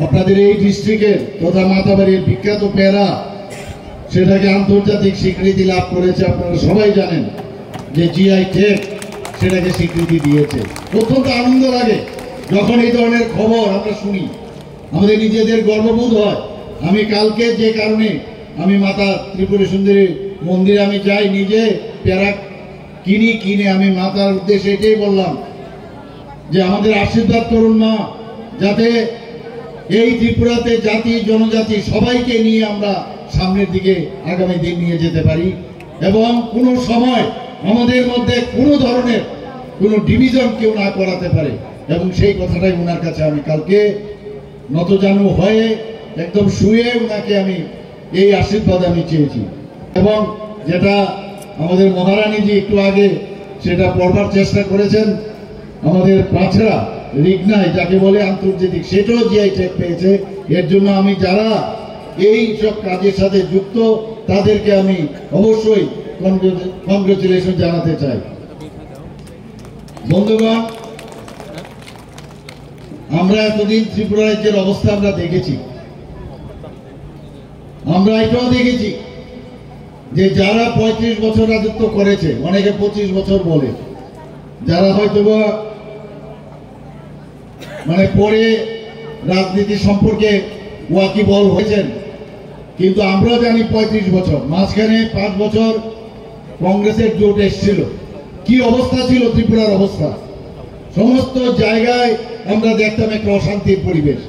আপনাদের এই ডিস্ট্রিক্টের তথা মাতাবাড়ির বিখ্যাত পেয়ারা সেটাকে আন্তর্জাতিক স্বীকৃতি লাভ করেছে। আপনারা সবাই জানেন যে জিআই ট্যাগ সেটাকে স্বীকৃতি দিয়েছে। অত্যন্ত আনন্দ লাগে যখন এই ধরনের খবর আমরা শুনি, আমাদের নিজেদের গর্ববোধ হয়। আমি কালকে যে কারণে আমি মাতা ত্রিপুরা সুন্দরী মন্দিরে আমি যাই, নিজে পেয়ারা কিনে আমি মাতার উদ্দেশ্যে এটাই বললাম যে আমাদের আশীর্বাদ করুন মা, যাতে এই ত্রিপুরাতে জাতি জনজাতি সবাইকে নিয়ে আমরা সামনের দিকে আগামী দিন নিয়ে যেতে পারি এবং কোনো সময় আমাদের মধ্যে কোনো ধরনের কোনো ডিভিশন কেউ না করাতে পারে। এবং সেই কথাটাই ওনার কাছে আমি কালকে নতজানু হয়ে একদম শুয়ে ওনাকে আমি এই আশীর্বাদ আমি চেয়েছি। এবং যেটা আমাদের মহারানীজি একটু আগে সেটা পড়বার চেষ্টা করেছেন, আমাদের পাছড়া রিগনাই যাকে বলে আন্তর্জাতিক, সেটাও জিআই ট্যাগ পেয়েছে। এর জন্য আমি যারা এই সব কাজের সাথে যুক্ত তাদেরকে আমি অবশ্যই কংগ্রেচুলেশন জানাতে চাই। বন্ধুগণ, আমরা এতদিন ত্রিপুরা রাজ্যের অবস্থা আমরা দেখেছি, আমরা এটাও দেখেছি যে যারা 35 বছর রাজত্ব করেছে, অনেকে 25 বছর বলে, যারা হয়তো মানে পরে রাজনীতি সম্পর্কে ওয়াকিবল হয়েছেন, কিন্তু আমরা জানি 35 বছর, মাঝখানে 5 বছর কংগ্রেসের জোট এসেছিল। কি অবস্থা ছিল ত্রিপুরার অবস্থা, সমস্ত জায়গায় আমরা দেখতাম একটা অশান্তির পরিবেশ।